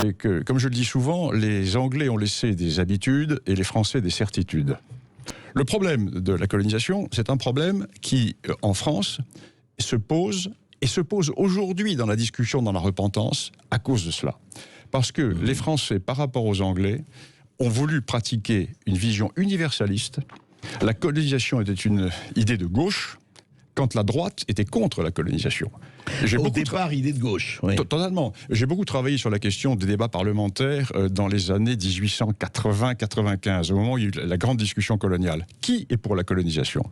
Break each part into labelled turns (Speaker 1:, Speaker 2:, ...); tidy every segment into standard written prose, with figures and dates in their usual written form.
Speaker 1: c'est que, comme je le dis souvent, les Anglais ont laissé des habitudes et les Français des certitudes. Le problème de la colonisation, c'est un problème qui, en France, se pose aujourd'hui dans la discussion, dans la repentance, à cause de cela. Parce que les Français, par rapport aux Anglais, ont voulu pratiquer une vision universaliste. La colonisation était une idée de gauche, quand la droite était contre la colonisation.
Speaker 2: Au départ, idée de gauche. Oui.
Speaker 1: Totalement. J'ai beaucoup travaillé sur la question des débats parlementaires dans les années 1880-95, au moment où il y a eu la grande discussion coloniale. Qui est pour la colonisation ?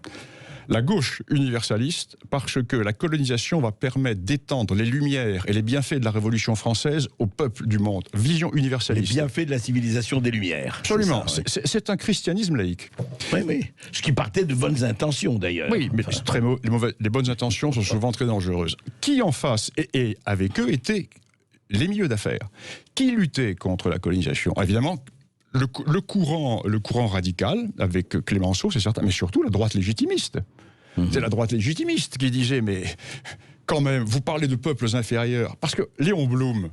Speaker 1: La gauche universaliste, parce que la colonisation va permettre d'étendre les lumières et les bienfaits de la Révolution française au peuple du monde. Vision universaliste.
Speaker 2: Les bienfaits de la civilisation des Lumières.
Speaker 1: Absolument.
Speaker 2: C'est ça, ouais.
Speaker 1: C'est un christianisme laïque.
Speaker 2: Oui, oui. Ce qui partait de bonnes intentions, d'ailleurs.
Speaker 1: Oui, mais les bonnes intentions sont souvent très dangereuses. Qui en face, et avec eux, étaient les milieux d'affaires. Qui luttait contre la colonisation ? Évidemment, le courant radical, avec Clémenceau, c'est certain, mais surtout la droite légitimiste. C'est la droite légitimiste qui disait, mais quand même, vous parlez de peuples inférieurs. Parce que Léon Blum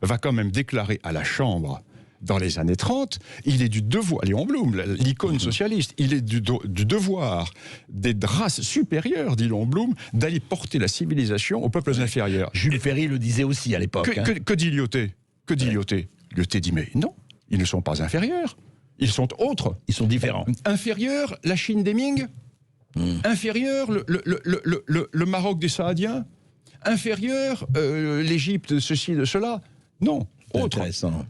Speaker 1: va quand même déclarer à la Chambre, dans les années 30, il est du devoir, Léon Blum, l'icône socialiste, il est du devoir des races supérieures, dit Léon Blum, d'aller porter la civilisation aux peuples inférieurs.
Speaker 2: Jules Ferry le disait aussi à l'époque.
Speaker 1: Que dit Lyautey ? Lyautey dit, mais non, ils ne sont pas inférieurs. Ils sont autres.
Speaker 2: Ils sont différents.
Speaker 1: Inférieurs, la Chine des Ming. Inférieur, le Maroc des Saadiens. Inférieur, l'Égypte, ceci, de cela. Non, autre.
Speaker 2: Intéressant.